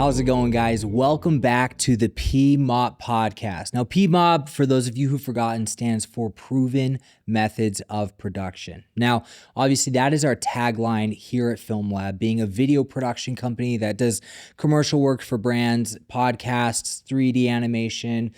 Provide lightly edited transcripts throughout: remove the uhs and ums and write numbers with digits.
How's it going, guys? Welcome back to the PMoP podcast. Now, PMoP, for those of you who've forgotten, stands for Proven Methods of Production. Now, obviously, that is our tagline here at FilmLaab, being a video production company that does commercial work for brands, podcasts, 3D animation,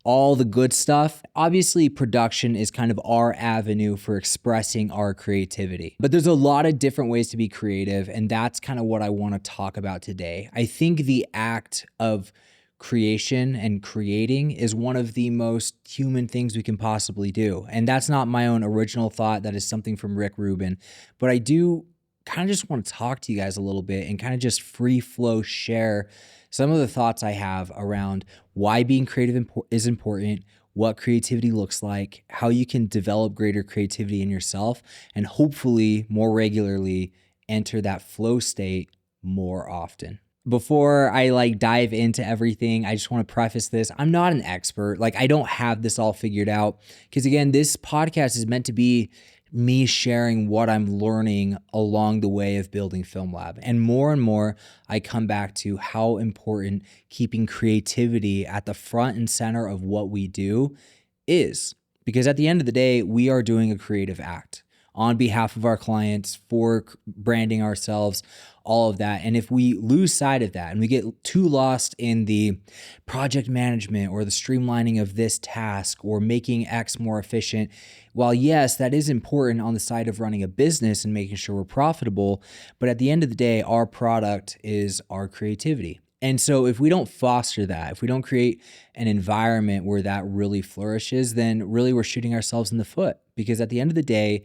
all the good stuff. Obviously, production is kind of our avenue for expressing our creativity. But there's a lot of different ways to be creative, and that's kind of what I want to talk about today. I think the act of creation and creating is one of the most human things we can possibly do. And that's not my own original thought. That is something from Rick Rubin. But I do kind of just want to talk to you guys a little bit and kind of just free flow share some of the thoughts I have around why being creative is important, what creativity looks like, how you can develop greater creativity in yourself, and hopefully more regularly enter that flow state more often. Before I dive into everything, I just want to preface this. I'm not an expert. I don't have this all figured out because again, this podcast is meant to be me sharing what I'm learning along the way of building FilmLaab. And more, I come back to how important keeping creativity at the front and center of what we do is. Because at the end of the day, we are doing a creative act on behalf of our clients, for branding ourselves, all of that. And if we lose sight of that and we get too lost in the project management or the streamlining of this task or making X more efficient, while yes, that is important on the side of running a business and making sure we're profitable, but at the end of the day, our product is our creativity. And so if we don't foster that, if we don't create an environment where that really flourishes, then really we're shooting ourselves in the foot. Because at the end of the day,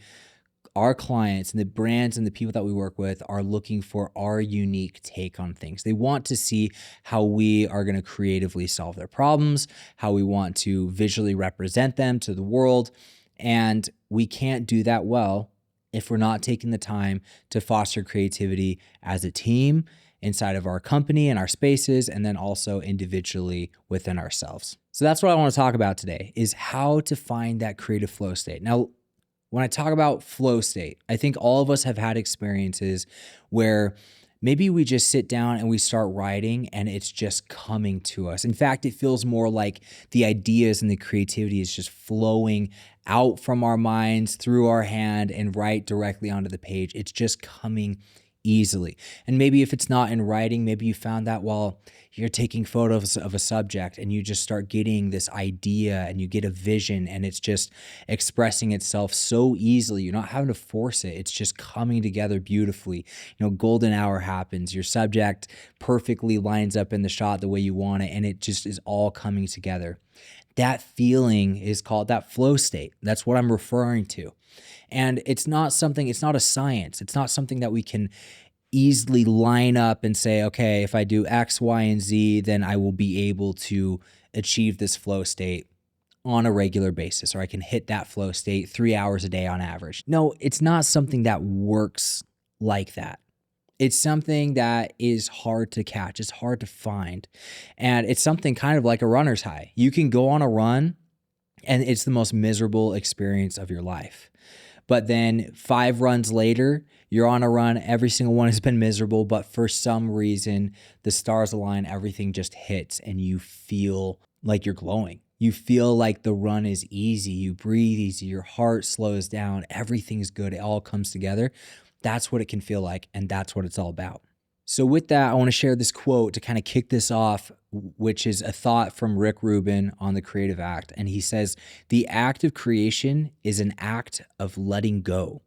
our clients and the brands and the people that we work with are looking for our unique take on things. They want to see how we are going to creatively solve their problems, how we want to visually represent them to the world. And we can't do that well if we're not taking the time to foster creativity as a team inside of our company and our spaces, and then also individually within ourselves. So that's what I want to talk about today, is how to find that creative flow state. Now, when I talk about flow state, I think all of us have had experiences where maybe we just sit down and we start writing and it's just coming to us. In fact, it feels more like the ideas and the creativity is just flowing out from our minds, through our hand, and right directly onto the page. It's just coming easily. And maybe if it's not in writing, maybe you found that while you're taking photos of a subject and you just start getting this idea and you get a vision and it's just expressing itself so easily. You're not having to force it. It's just coming together beautifully. Golden hour happens. Your subject perfectly lines up in the shot the way you want it, and it just is all coming together. That feeling is called that flow state. That's what I'm referring to. And it's not a science. It's not something that we can easily line up and say, okay, if I do X, Y, and Z, then I will be able to achieve this flow state on a regular basis, or I can hit that flow state 3 hours a day on average. No, it's not something that works like that. It's something that is hard to catch. It's hard to find. And it's something kind of like a runner's high. You can go on a run and it's the most miserable experience of your life. But then 5 runs later, you're on a run. Every single one has been miserable, but for some reason, the stars align, everything just hits, and you feel like you're glowing. You feel like the run is easy. You breathe easy. Your heart slows down. Everything's good. It all comes together. That's what it can feel like, and that's what it's all about. So with that, I want to share this quote to kind of kick this off, which is a thought from Rick Rubin on the creative act. And he says, "The act of creation is an act of letting go.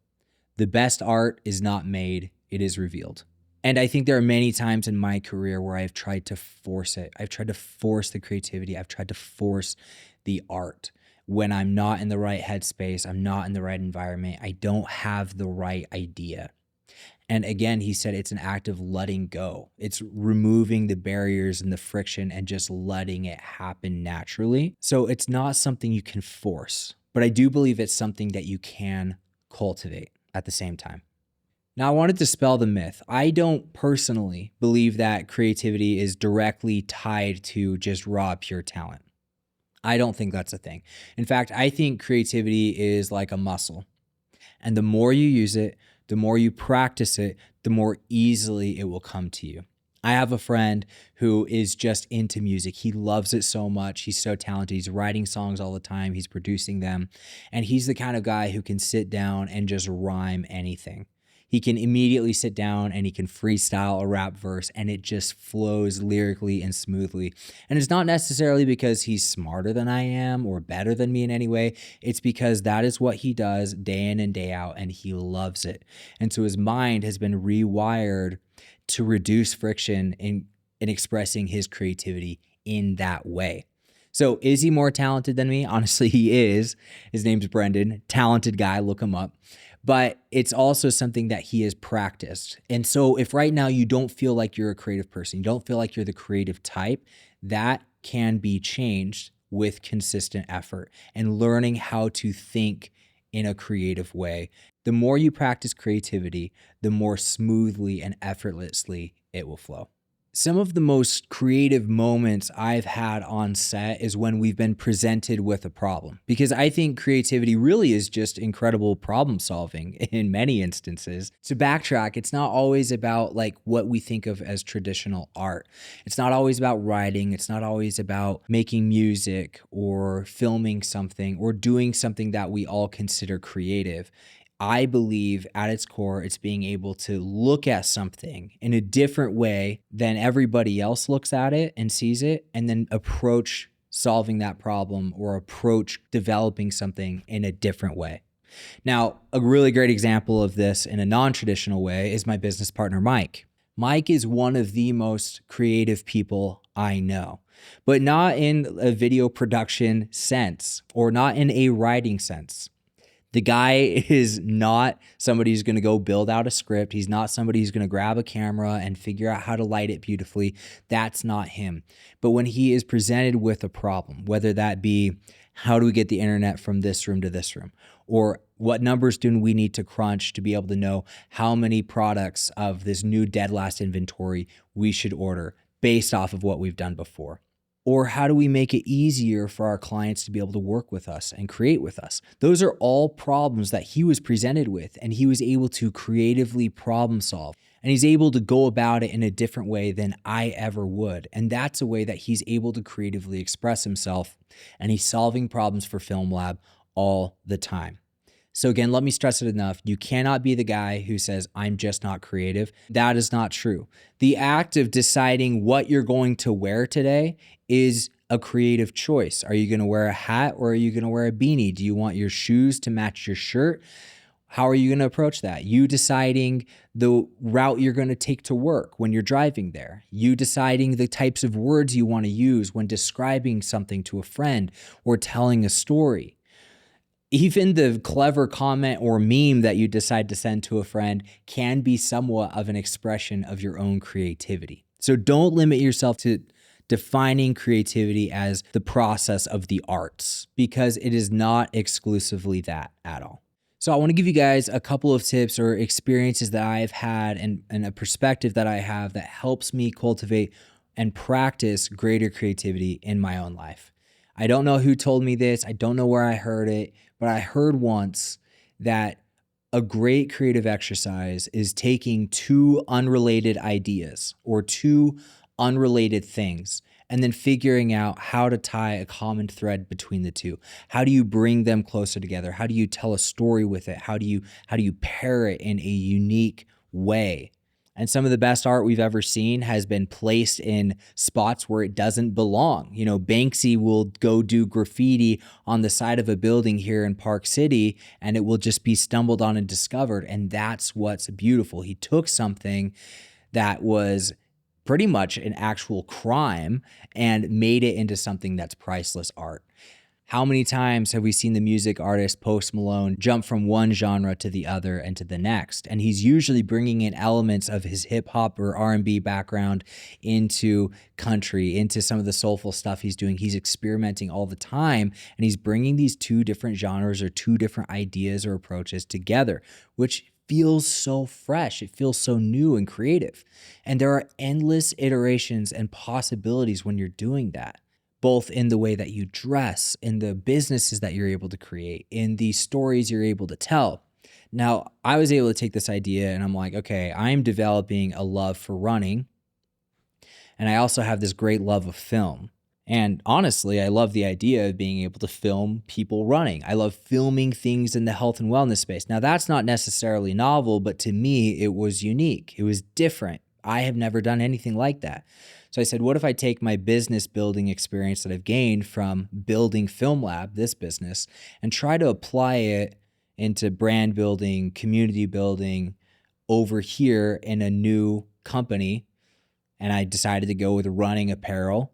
The best art is not made, it is revealed." And I think there are many times in my career where I've tried to force it. I've tried to force the creativity. I've tried to force the art. When I'm not in the right headspace, I'm not in the right environment, I don't have the right idea. And again, he said it's an act of letting go. It's removing the barriers and the friction and just letting it happen naturally. So it's not something you can force, but I do believe it's something that you can cultivate at the same time. Now, I wanted to dispel the myth. I don't personally believe that creativity is directly tied to just raw, pure talent. I don't think that's a thing. In fact, I think creativity is like a muscle. And the more you use it, the more you practice it, the more easily it will come to you. I have a friend who is just into music. He loves it so much. He's so talented. He's writing songs all the time. He's producing them. And he's the kind of guy who can sit down and just rhyme anything. He can immediately sit down and he can freestyle a rap verse and it just flows lyrically and smoothly. And it's not necessarily because he's smarter than I am or better than me in any way. It's because that is what he does day in and day out and he loves it. And so his mind has been rewired to reduce friction in expressing his creativity in that way. So is he more talented than me? Honestly, he is. His name's Brendan. Talented guy, look him up. But it's also something that he has practiced. And so if right now you don't feel like you're a creative person, you don't feel like you're the creative type, that can be changed with consistent effort and learning how to think in a creative way. The more you practice creativity, the more smoothly and effortlessly it will flow. Some of the most creative moments I've had on set is when we've been presented with a problem, because I think creativity really is just incredible problem solving in many instances. To backtrack, it's not always about like what we think of as traditional art. It's not always about writing. It's not always about making music or filming something or doing something that we all consider creative. I believe at its core, it's being able to look at something in a different way than everybody else looks at it and sees it, and then approach solving that problem or approach developing something in a different way. Now, a really great example of this in a non-traditional way is my business partner, Mike. Mike is one of the most creative people I know, but not in a video production sense or not in a writing sense. The guy is not somebody who's going to go build out a script. He's not somebody who's going to grab a camera and figure out how to light it beautifully. That's not him. But when he is presented with a problem, whether that be how do we get the internet from this room to this room, or what numbers do we need to crunch to be able to know how many products of this new dead last inventory we should order based off of what we've done before. Or how do we make it easier for our clients to be able to work with us and create with us? Those are all problems that he was presented with, and he was able to creatively problem solve. And he's able to go about it in a different way than I ever would. And that's a way that he's able to creatively express himself. And he's solving problems for FilmLaab all the time. So again, let me stress it enough. You cannot be the guy who says, I'm just not creative. That is not true. The act of deciding what you're going to wear today is a creative choice. Are you going to wear a hat or are you going to wear a beanie? Do you want your shoes to match your shirt? How are you going to approach that? You deciding the route you're going to take to work when you're driving there. You deciding the types of words you want to use when describing something to a friend or telling a story. Even the clever comment or meme that you decide to send to a friend can be somewhat of an expression of your own creativity. So don't limit yourself to defining creativity as the process of the arts, because it is not exclusively that at all. So I want to give you guys a couple of tips or experiences that I've had and a perspective that I have that helps me cultivate and practice greater creativity in my own life. I don't know who told me this. I don't know where I heard it, but I heard once that a great creative exercise is taking two unrelated ideas or two unrelated things and then figuring out how to tie a common thread between the two. How do you bring them closer together? How do you tell a story with it? How do you pair it in a unique way? And some of the best art we've ever seen has been placed in spots where it doesn't belong. You know, Banksy will go do graffiti on the side of a building here in Park City, and it will just be stumbled on and discovered. And that's what's beautiful. He took something that was pretty much an actual crime and made it into something that's priceless art. How many times have we seen the music artist Post Malone jump from one genre to the other and to the next? And he's usually bringing in elements of his hip hop or R&B background into country, into some of the soulful stuff he's doing. He's experimenting all the time, and he's bringing these two different genres or two different ideas or approaches together, which feels so fresh. It feels so new and creative. And there are endless iterations and possibilities when you're doing that, both in the way that you dress, in the businesses that you're able to create, in the stories you're able to tell. Now, I was able to take this idea and I'm like, okay, I'm developing a love for running. And I also have this great love of film. And honestly, I love the idea of being able to film people running. I love filming things in the health and wellness space. Now, that's not necessarily novel, but to me, it was unique. It was different. I have never done anything like that. So I said, what if I take my business building experience that I've gained from building FilmLaab, this business, and try to apply it into brand building, community building over here in a new company? And I decided to go with running apparel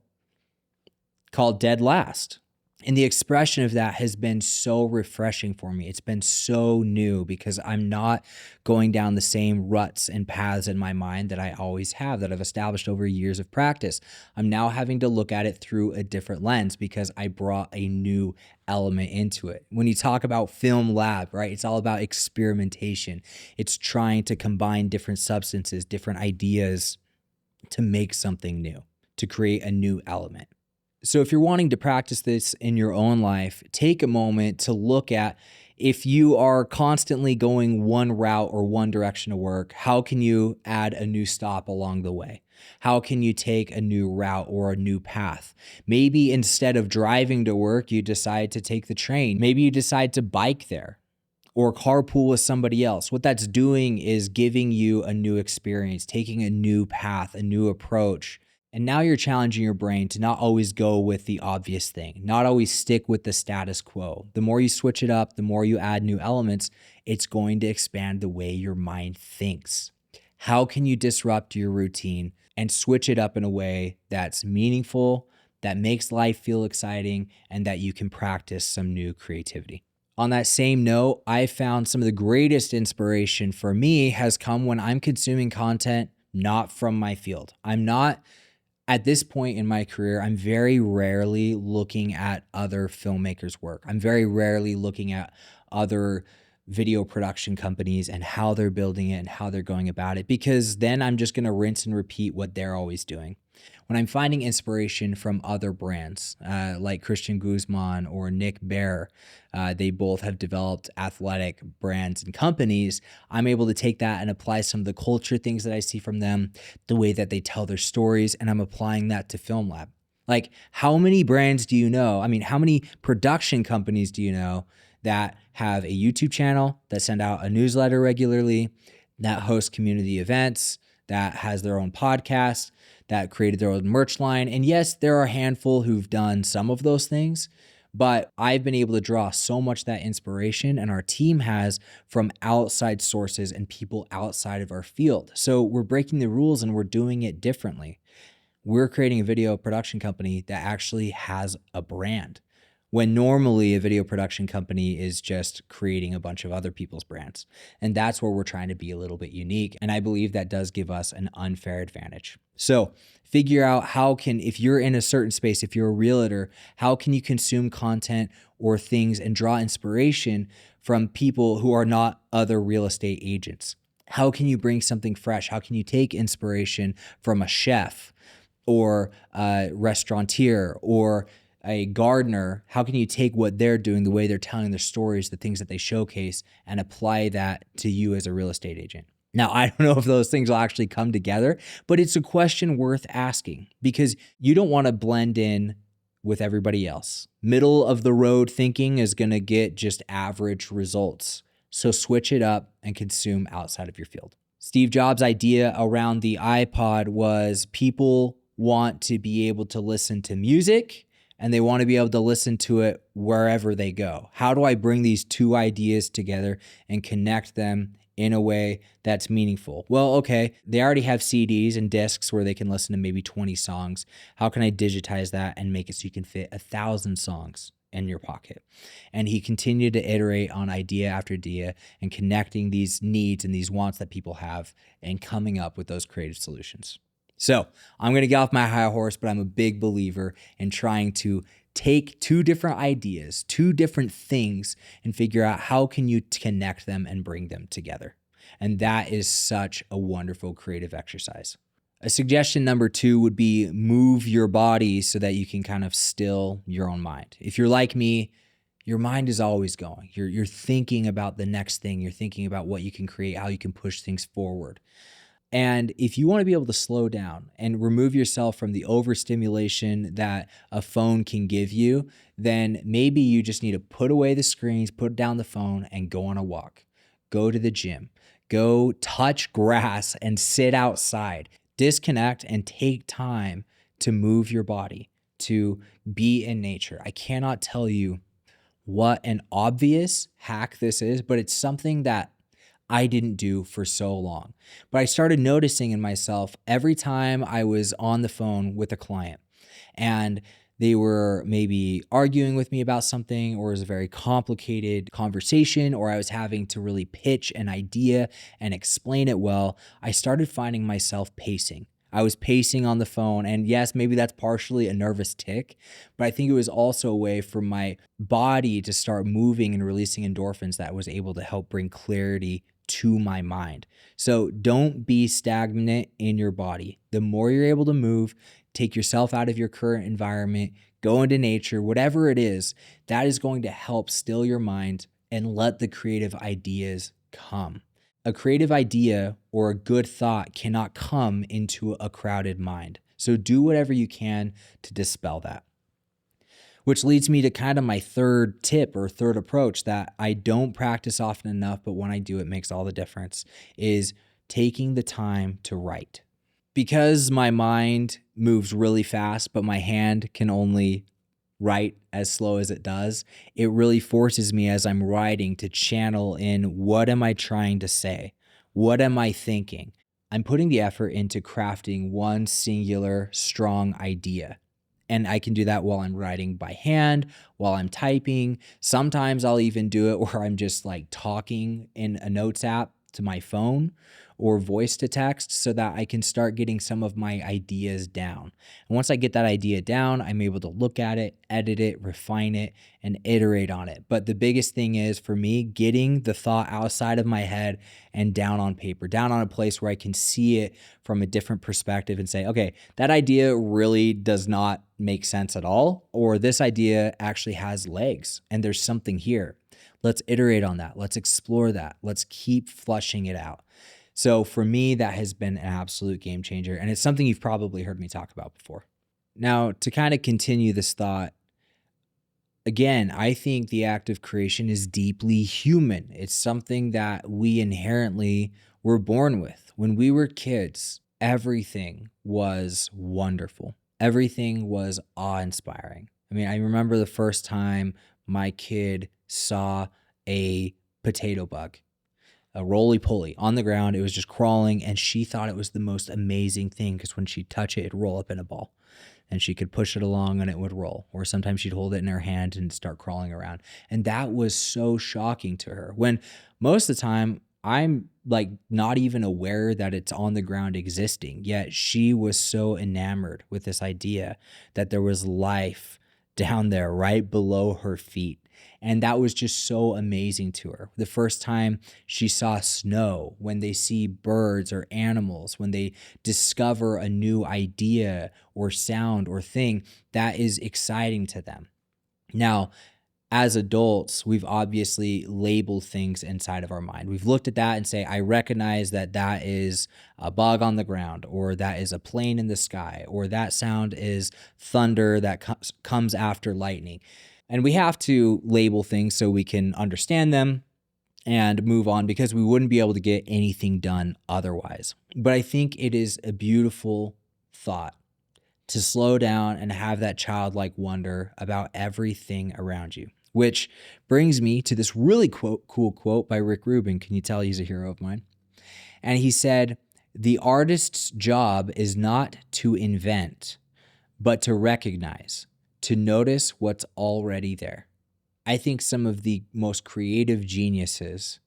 called Dead Last. And the expression of that has been so refreshing for me. It's been so new because I'm not going down the same ruts and paths in my mind that I always have, that I've established over years of practice. I'm now having to look at it through a different lens because I brought a new element into it. When you talk about FilmLaab, right, it's all about experimentation. It's trying to combine different substances, different ideas to make something new, to create a new element. So if you're wanting to practice this in your own life, take a moment to look at, if you are constantly going one route or one direction to work, how can you add a new stop along the way? How can you take a new route or a new path? Maybe instead of driving to work, you decide to take the train. Maybe you decide to bike there or carpool with somebody else. What that's doing is giving you a new experience, taking a new path, a new approach. And now you're challenging your brain to not always go with the obvious thing, not always stick with the status quo. The more you switch it up, the more you add new elements, it's going to expand the way your mind thinks. How can you disrupt your routine and switch it up in a way that's meaningful, that makes life feel exciting, and that you can practice some new creativity? On that same note, I found some of the greatest inspiration for me has come when I'm consuming content not from my field. At this point in my career, I'm very rarely looking at other filmmakers' work. I'm very rarely looking at other video production companies and how they're building it and how they're going about it, because then I'm just going to rinse and repeat what they're always doing. When I'm finding inspiration from other brands like Christian Guzman or Nick Bear, they both have developed athletic brands and companies. I'm able to take that and apply some of the culture things that I see from them, the way that they tell their stories, and I'm applying that to FilmLaab. Like, how many brands do you know? I mean, how many production companies do you know that have a YouTube channel, that send out a newsletter regularly, that host community events, that has their own podcast, that created their own merch line? And yes, there are a handful who've done some of those things, but I've been able to draw so much that inspiration, and our team has, from outside sources and people outside of our field. So we're breaking the rules and we're doing it differently. We're creating a video production company that actually has a brand, when normally a video production company is just creating a bunch of other people's brands. And that's where we're trying to be a little bit unique. And I believe that does give us an unfair advantage. So figure out if you're in a certain space, if you're a realtor, how can you consume content or things and draw inspiration from people who are not other real estate agents? How can you bring something fresh? How can you take inspiration from a chef or a restaurateur or a gardener? How can you take what they're doing, the way they're telling their stories, the things that they showcase, and apply that to you as a real estate agent? Now, I don't know if those things will actually come together, but it's a question worth asking, because you don't want to blend in with everybody else. Middle of the road thinking is going to get just average results. So switch it up and consume outside of your field. Steve Jobs' idea around the iPod was people want to be able to listen to music, and they want to be able to listen to it wherever they go. How do I bring these two ideas together and connect them in a way that's meaningful? Well, okay, they already have CDs and discs where they can listen to maybe 20 songs. How can I digitize that and make it so you can fit 1,000 songs in your pocket? And he continued to iterate on idea after idea and connecting these needs and these wants that people have and coming up with those creative solutions. So I'm going to get off my high horse, but I'm a big believer in trying to take two different ideas, two different things, and figure out how can you connect them and bring them together. And that is such a wonderful creative exercise. A suggestion number 2 would be move your body so that you can kind of still your own mind. If you're like me, your mind is always going. You're thinking about the next thing. You're thinking about what you can create, how you can push things forward. And if you want to be able to slow down and remove yourself from the overstimulation that a phone can give you, then maybe you just need to put away the screens, put down the phone, and go on a walk. Go to the gym. Go touch grass and sit outside. Disconnect and take time to move your body, to be in nature. I cannot tell you what an obvious hack this is, but it's something that I didn't do for so long. But I started noticing in myself every time I was on the phone with a client and they were maybe arguing with me about something, or it was a very complicated conversation, or I was having to really pitch an idea and explain it well, I started finding myself pacing. I was pacing on the phone, and yes, maybe that's partially a nervous tick, but I think it was also a way for my body to start moving and releasing endorphins that was able to help bring clarity to my mind. So don't be stagnant in your body. The more you're able to move, take yourself out of your current environment, go into nature, whatever it is, that is going to help still your mind and let the creative ideas come. A creative idea or a good thought cannot come into a crowded mind. So do whatever you can to dispel that. Which leads me to kind of my third tip or third approach that I don't practice often enough, but when I do, it makes all the difference, is taking the time to write. Because my mind moves really fast, but my hand can only write as slow as it does, it really forces me as I'm writing to channel in what am I trying to say? What am I thinking? I'm putting the effort into crafting one singular strong idea. And I can do that while I'm writing by hand, while I'm typing. Sometimes I'll even do it where I'm just like talking in a notes app to my phone or voice to text so that I can start getting some of my ideas down. And once I get that idea down, I'm able to look at it, edit it, refine it, and iterate on it. But the biggest thing is for me, getting the thought outside of my head and down on paper, down on a place where I can see it from a different perspective and say, okay, that idea really does not make sense at all, or this idea actually has legs and there's something here. Let's iterate on that. Let's explore that. Let's keep flushing it out. So for me, that has been an absolute game changer. And it's something you've probably heard me talk about before. Now, to kind of continue this thought, again, I think the act of creation is deeply human. It's something that we inherently were born with. When we were kids, everything was wonderful. Everything was awe-inspiring. I mean, I remember the first time my kid saw a potato bug, a roly-poly on the ground. It was just crawling, and she thought it was the most amazing thing because when she'd touch it, it'd roll up in a ball. And she could push it along and it would roll. Or sometimes she'd hold it in her hand and start crawling around. And that was so shocking to her. When most of the time, I'm like not even aware that it's on the ground existing. Yet she was so enamored with this idea that there was life down there right below her feet. And that was just so amazing to her. The first time she saw snow, when they see birds or animals, when they discover a new idea or sound or thing, that is exciting to them. Now, as adults, we've obviously labeled things inside of our mind. We've looked at that and say, I recognize that that is a bug on the ground, or that is a plane in the sky, or that sound is thunder that comes after lightning. And we have to label things so we can understand them and move on, because we wouldn't be able to get anything done otherwise. But I think it is a beautiful thought to slow down and have that childlike wonder about everything around you. Which brings me to this really cool quote by Rick Rubin. Can you tell he's a hero of mine? And he said, "The artist's job is not to invent, but to recognize, to notice what's already there." I think some of the most creative geniuses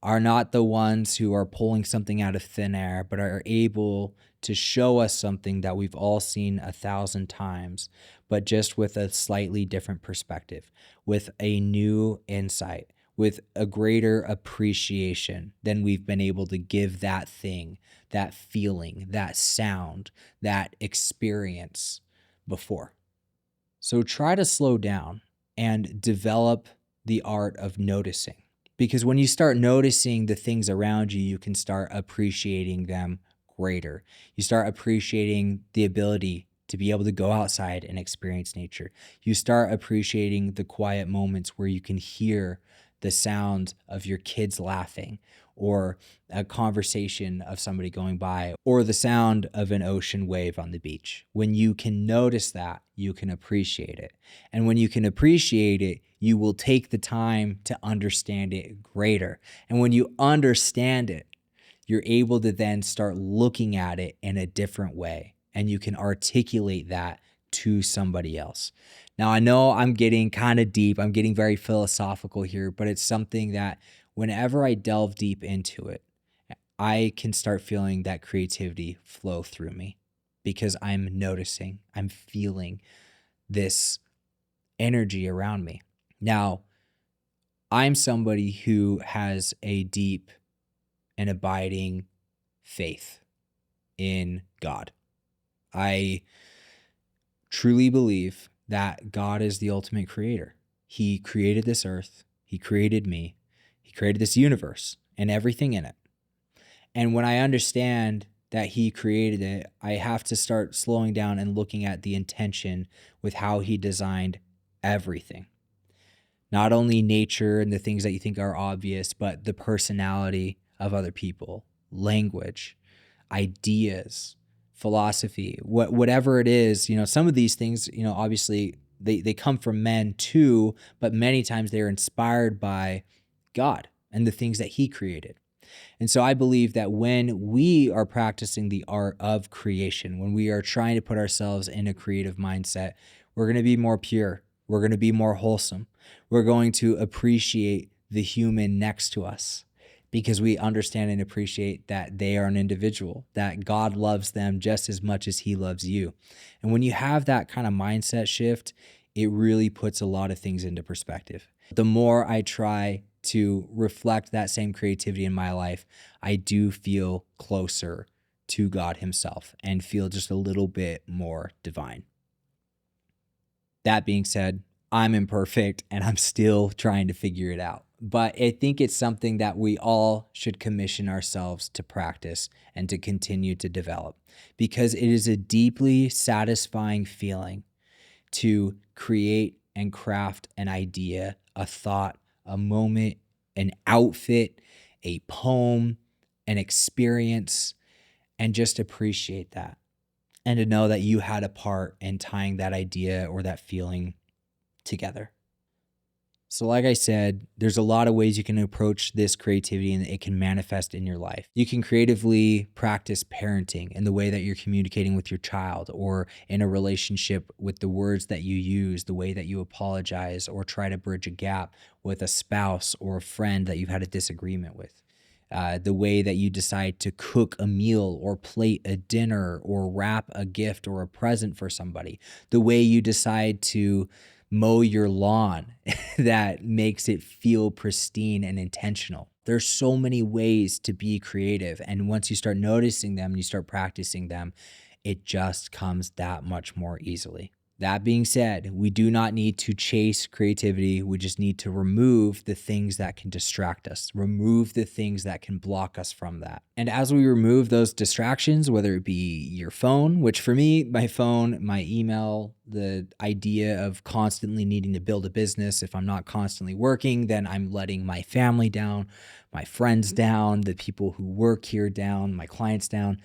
are not the ones who are pulling something out of thin air, but are able to show us something that we've all seen 1,000 times, but just with a slightly different perspective, with a new insight, with a greater appreciation than we've been able to give that thing, that feeling, that sound, that experience before. So try to slow down and develop the art of noticing. Because when you start noticing the things around you, you can start appreciating them greater. You start appreciating the ability to be able to go outside and experience nature. You start appreciating the quiet moments where you can hear the sound of your kids laughing, or a conversation of somebody going by, or the sound of an ocean wave on the beach. When you can notice that, you can appreciate it. And when you can appreciate it, you will take the time to understand it greater. And when you understand it, you're able to then start looking at it in a different way, and you can articulate that to somebody else. Now, I know I'm getting kind of deep. I'm getting very philosophical here, but it's something that whenever I delve deep into it, I can start feeling that creativity flow through me because I'm noticing, I'm feeling this energy around me. Now, I'm somebody who has a deep and abiding faith in God. I truly believe that God is the ultimate creator. He created this earth. He created me. He created this universe and everything in it. And when I understand that he created it, I have to start slowing down and looking at the intention with how he designed everything. Not only nature and the things that you think are obvious, but the personality of other people, language, ideas, philosophy, whatever it is. Some of these things, obviously they come from men too, but many times they're inspired by God and the things that he created. And so I believe that when we are practicing the art of creation, when we are trying to put ourselves in a creative mindset, we're going to be more pure. We're going to be more wholesome. We're going to appreciate the human next to us because we understand and appreciate that they are an individual, that God loves them just as much as he loves you. And when you have that kind of mindset shift, it really puts a lot of things into perspective. The more I try to reflect that same creativity in my life, I do feel closer to God himself and feel just a little bit more divine. That being said, I'm imperfect and I'm still trying to figure it out. But I think it's something that we all should commission ourselves to practice and to continue to develop, because it is a deeply satisfying feeling to create and craft an idea, a thought, a moment, an outfit, a poem, an experience, and just appreciate that. And to know that you had a part in tying that idea or that feeling together. So like I said, there's a lot of ways you can approach this creativity and it can manifest in your life. You can creatively practice parenting in the way that you're communicating with your child, or in a relationship with the words that you use, the way that you apologize or try to bridge a gap with a spouse or a friend that you've had a disagreement with. The way that you decide to cook a meal or plate a dinner or wrap a gift or a present for somebody. The way you decide to mow your lawn that makes it feel pristine and intentional. There's so many ways to be creative. And once you start noticing them and you start practicing them, it just comes that much more easily. That being said, we do not need to chase creativity. We just need to remove the things that can distract us, remove the things that can block us from that. And as we remove those distractions, whether it be your phone, which for me, my phone, my email, the idea of constantly needing to build a business. If I'm not constantly working, then I'm letting my family down, my friends down, the people who work here down, my clients down.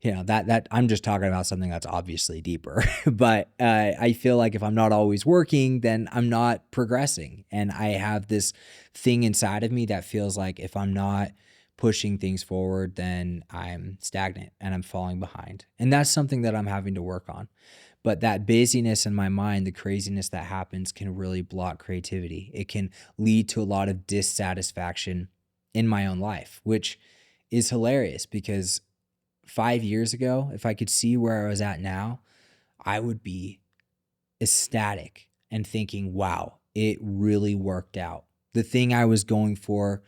That I'm just talking about something that's obviously deeper, but I feel like if I'm not always working, then I'm not progressing. And I have this thing inside of me that feels like if I'm not pushing things forward, then I'm stagnant and I'm falling behind. And that's something that I'm having to work on. But that busyness in my mind, the craziness that happens, can really block creativity. It can lead to a lot of dissatisfaction in my own life, which is hilarious because 5 years ago, if I could see where I was at now, I would be ecstatic and thinking, wow, it really worked out. The thing I was going for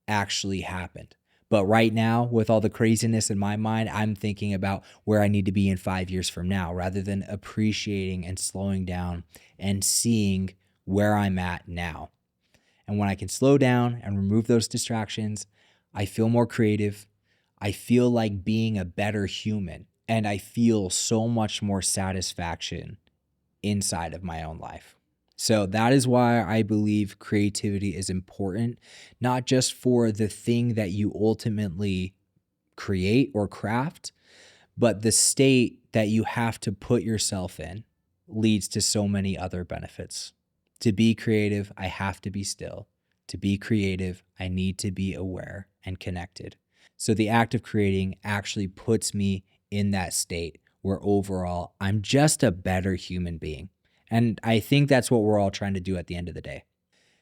actually happened. But right now, with all the craziness in my mind, I'm thinking about where I need to be in 5 years from now, rather than appreciating and slowing down and seeing where I'm at now. And when I can slow down and remove those distractions, I feel more creative. I feel like being a better human, and I feel so much more satisfaction inside of my own life. So that is why I believe creativity is important, not just for the thing that you ultimately create or craft, but the state that you have to put yourself in leads to so many other benefits. To be creative, I have to be still. To be creative, I need to be aware and connected. So the act of creating actually puts me in that state where overall I'm just a better human being. And I think that's what we're all trying to do at the end of the day.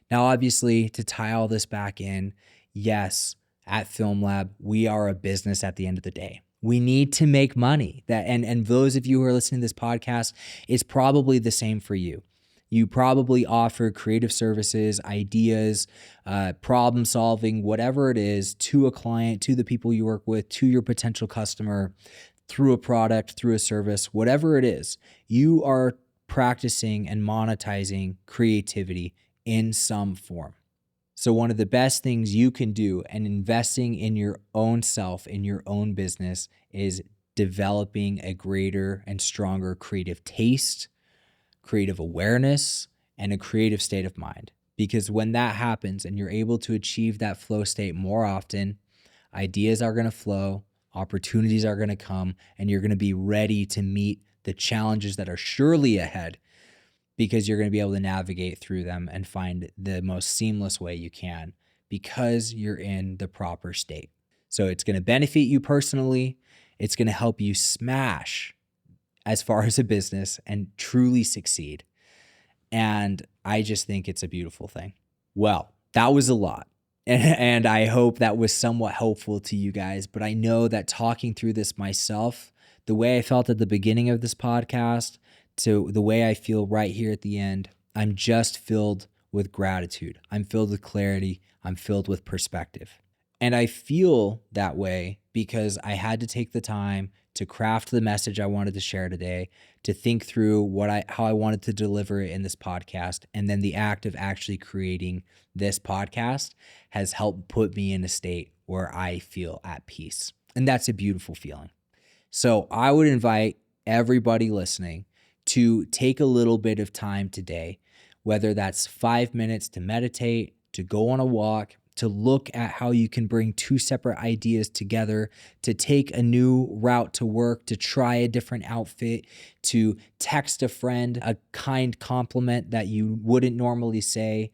Now, obviously, to tie all this back in, yes, at FilmLaab, we are a business at the end of the day. We need to make money. And those of you who are listening to this podcast, it's probably the same for you. You probably offer creative services, ideas, problem solving, whatever it is, to a client, to the people you work with, to your potential customer, through a product, through a service, whatever it is. You are practicing and monetizing creativity in some form. So one of the best things you can do and investing in your own self, in your own business, is developing a greater and stronger creative taste, creative awareness, and a creative state of mind. Because when that happens and you're able to achieve that flow state more often, ideas are going to flow, opportunities are going to come, and you're going to be ready to meet the challenges that are surely ahead, because you're going to be able to navigate through them and find the most seamless way you can because you're in the proper state. So it's going to benefit you personally. It's going to help you smash as far as a business and truly succeed. And I just think it's a beautiful thing. Well, that was a lot. And I hope that was somewhat helpful to you guys. But I know that talking through this myself, the way I felt at the beginning of this podcast, to the way I feel right here at the end, I'm just filled with gratitude. I'm filled with clarity. I'm filled with perspective. And I feel that way because I had to take the time to craft the message I wanted to share today, to think through how I wanted to deliver it in this podcast. And then the act of actually creating this podcast has helped put me in a state where I feel at peace. And that's a beautiful feeling. So I would invite everybody listening to take a little bit of time today, whether that's 5 minutes to meditate, to go on a walk, to look at how you can bring two separate ideas together, to take a new route to work, to try a different outfit, to text a friend a kind compliment that you wouldn't normally say.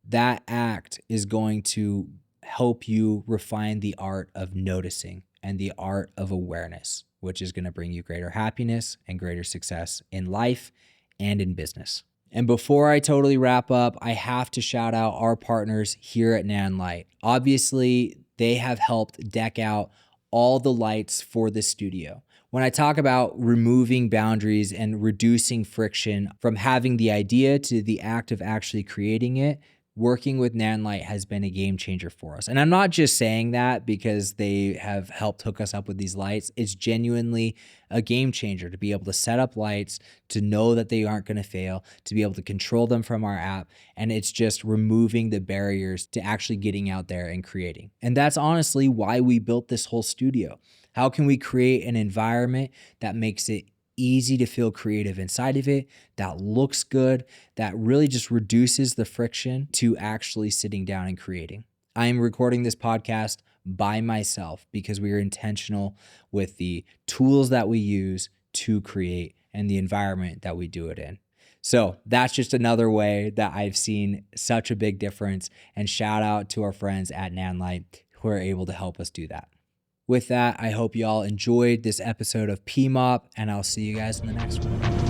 That act is going to help you refine the art of noticing and the art of awareness, which is going to bring you greater happiness and greater success in life and in business. And before I totally wrap up, I have to shout out our partners here at Nanlite. Obviously, they have helped deck out all the lights for the studio. When I talk about removing boundaries and reducing friction from having the idea to the act of actually creating it, working with Nanlite has been a game changer for us. And I'm not just saying that because they have helped hook us up with these lights. It's genuinely a game changer to be able to set up lights, to know that they aren't going to fail, to be able to control them from our app. And it's just removing the barriers to actually getting out there and creating. And that's honestly why we built this whole studio. How can we create an environment that makes it easy to feel creative inside of it, that looks good, that really just reduces the friction to actually sitting down and creating? I am recording this podcast by myself because we are intentional with the tools that we use to create and the environment that we do it in. So that's just another way that I've seen such a big difference, and shout out to our friends at Nanlite who are able to help us do that. With that, I hope you all enjoyed this episode of PMoP, and I'll see you guys in the next one.